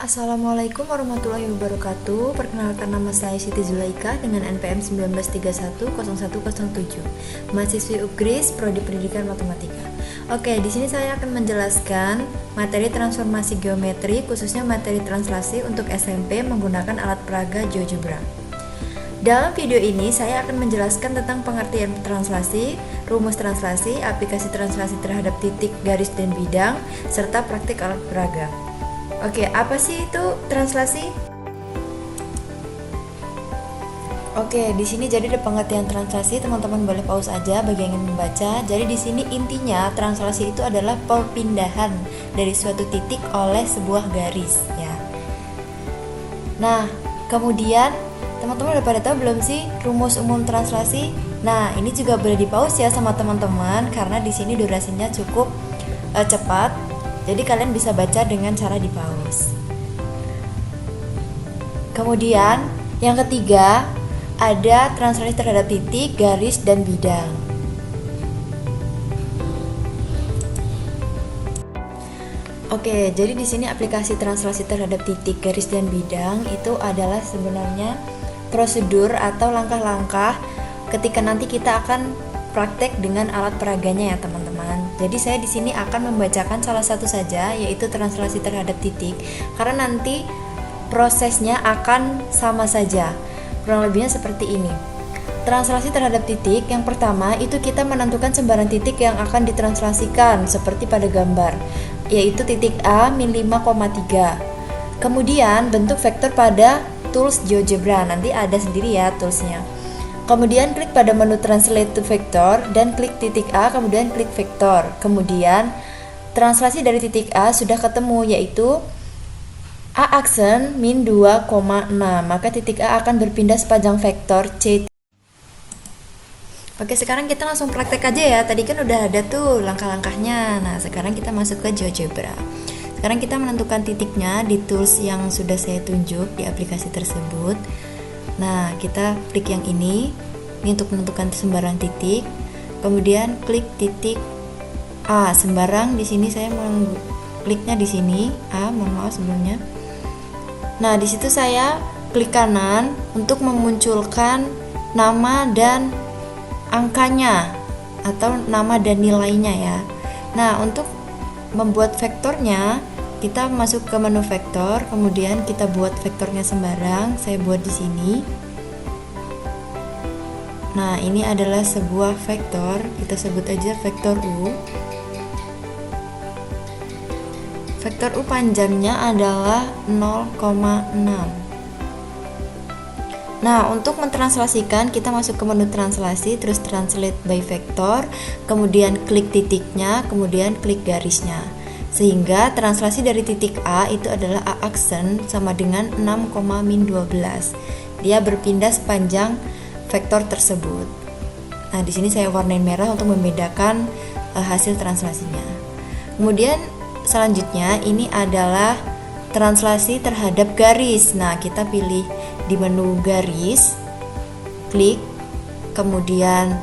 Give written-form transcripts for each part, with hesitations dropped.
Assalamualaikum warahmatullahi wabarakatuh. Perkenalkan, nama saya Siti Zulaika dengan NPM 19310107, mahasiswi UGRIS Prodi Pendidikan Matematika. Oke, di sini saya akan menjelaskan materi transformasi geometri, khususnya materi translasi untuk SMP menggunakan alat peraga GeoGebra. Dalam video ini saya akan menjelaskan tentang pengertian translasi, rumus translasi, aplikasi translasi terhadap titik, garis, dan bidang, serta praktik alat peraga. Oke, apa sih itu translasi? Oke, di sini jadi ada pengertian translasi. Teman-teman boleh pause aja bagi yang ingin membaca. Jadi di sini intinya translasi itu adalah perpindahan dari suatu titik oleh sebuah garis, ya. Nah, kemudian teman-teman udah pada tahu belum sih rumus umum translasi? Nah, ini juga boleh di pause ya sama teman-teman karena di sini durasinya cukup cepat. Jadi kalian bisa baca dengan cara di pause. Kemudian yang ketiga ada translasi terhadap titik, garis, dan bidang. Oke, jadi di sini aplikasi translasi terhadap titik, garis, dan bidang itu adalah sebenarnya prosedur atau langkah-langkah ketika nanti kita akan praktek dengan alat peraganya ya teman-teman. Jadi saya di sini akan membacakan salah satu saja, yaitu translasi terhadap titik, karena nanti prosesnya akan sama saja. Kurang lebihnya seperti ini. Translasi terhadap titik, yang pertama itu kita menentukan sembarang titik yang akan ditranslasikan seperti pada gambar, yaitu titik A min 5,3. Kemudian bentuk vektor pada tools GeoGebra, nanti ada sendiri ya toolsnya. Kemudian klik pada menu Translate to Vector dan klik titik A, kemudian klik vektor. Kemudian translasi dari titik A sudah ketemu, yaitu A aksen min 2,6. Maka titik A akan berpindah sepanjang vektor C. Oke, sekarang kita langsung praktek aja ya. Tadi kan udah ada tuh langkah-langkahnya. Nah, sekarang kita masuk ke GeoGebra. Sekarang kita menentukan titiknya di tools yang sudah saya tunjuk di aplikasi tersebut. Nah, kita klik yang ini untuk menentukan sembarang titik. Kemudian klik titik A sembarang. Di sini saya kliknya di sini A, mohon maaf sebelumnya. Nah, di situ saya klik kanan untuk memunculkan nama dan angkanya atau nama dan nilainya ya. Nah, untuk membuat vektornya kita masuk ke menu vektor, kemudian kita buat vektornya sembarang. Saya buat di sini. Nah, ini adalah sebuah vektor, kita sebut aja vektor U. Vektor U panjangnya adalah 0,6. Nah, untuk mentranslasikan kita masuk ke menu translasi, terus translate by vector, kemudian klik titiknya, kemudian klik garisnya. Sehingga translasi dari titik A itu adalah A aksen sama dengan 6,-12. Dia berpindah sepanjang vektor tersebut. Nah, di sini saya warnain merah untuk membedakan hasil translasinya. Kemudian selanjutnya ini adalah translasi terhadap garis. Nah, kita pilih di menu garis, klik, kemudian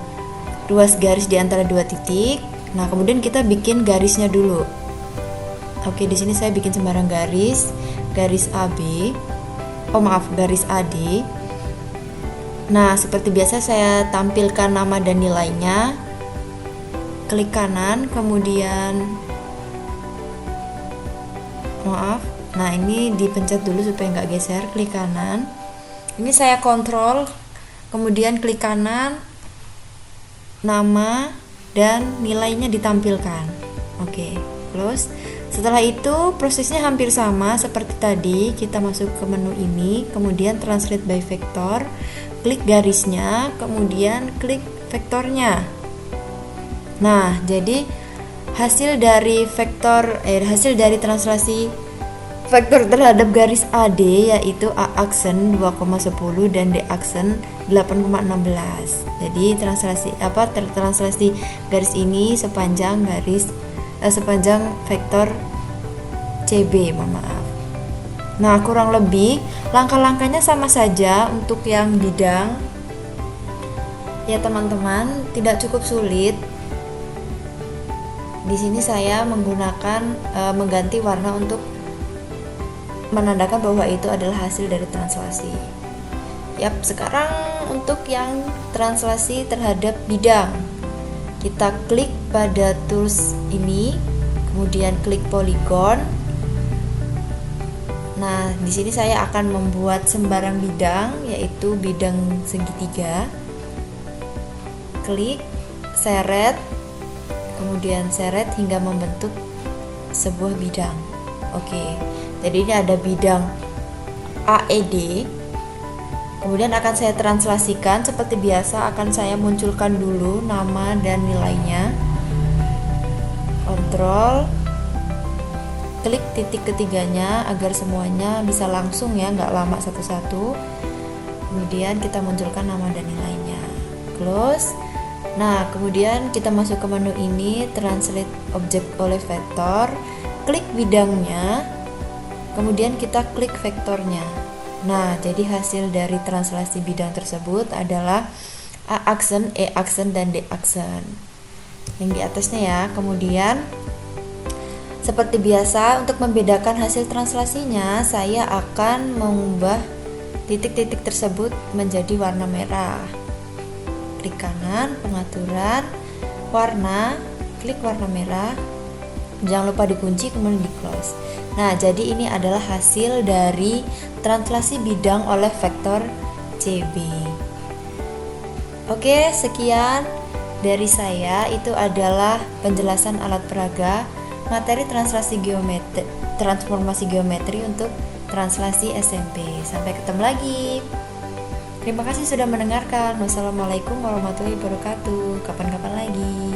ruas garis di antara dua titik. Nah, kemudian kita bikin garisnya dulu. Oke, di sini saya bikin sembarang garis AB. Garis AD. Nah, seperti biasa saya tampilkan nama dan nilainya. Klik kanan, kemudian Nah, ini dipencet dulu supaya nggak geser. Klik kanan. Ini saya kontrol, kemudian klik kanan, nama dan nilainya ditampilkan. Oke, close. Setelah itu prosesnya hampir sama seperti tadi. Kita masuk ke menu ini, kemudian translate by vector, klik garisnya, kemudian klik vektornya. Nah, jadi hasil dari translasi vektor terhadap garis AD yaitu A aksen 2,10 dan D aksen 8,16. Jadi translasi garis ini sepanjang vektor CB, maaf. Nah, kurang lebih langkah-langkahnya sama saja untuk yang bidang. Ya teman-teman, tidak cukup sulit. Di sini saya menggunakan mengganti warna untuk menandakan bahwa itu adalah hasil dari translasi. Yap, sekarang untuk yang translasi terhadap bidang, kita klik pada tools ini, kemudian klik polygon. Nah, di sini saya akan membuat sembarang bidang, yaitu bidang segitiga. Klik, seret, kemudian seret hingga membentuk sebuah bidang. Oke, jadi ini ada bidang AED. Kemudian akan saya translasikan seperti biasa, akan saya munculkan dulu nama dan nilainya. Kontrol, klik titik ketiganya agar semuanya bisa langsung ya, nggak lama satu-satu. Kemudian kita munculkan nama dan nilainya. Close. Nah, kemudian kita masuk ke menu ini, translate object oleh vektor. Klik bidangnya, kemudian kita klik vektornya. Nah, jadi hasil dari translasi bidang tersebut adalah A aksen, E aksen, dan D aksen. Yang di atasnya ya. Kemudian seperti biasa, untuk membedakan hasil translasinya, saya akan mengubah titik-titik tersebut menjadi warna merah. Klik kanan, pengaturan, warna, klik warna merah. Jangan lupa dikunci, kemudian di close. Nah, jadi ini adalah hasil dari translasi bidang oleh vektor CB. Oke, sekian dari saya. Itu adalah penjelasan alat peraga, materi translasi geometri, transformasi geometri untuk translasi SMP. Sampai ketemu lagi. Terima kasih sudah mendengarkan. Wassalamualaikum warahmatullahi wabarakatuh. Kapan-kapan lagi.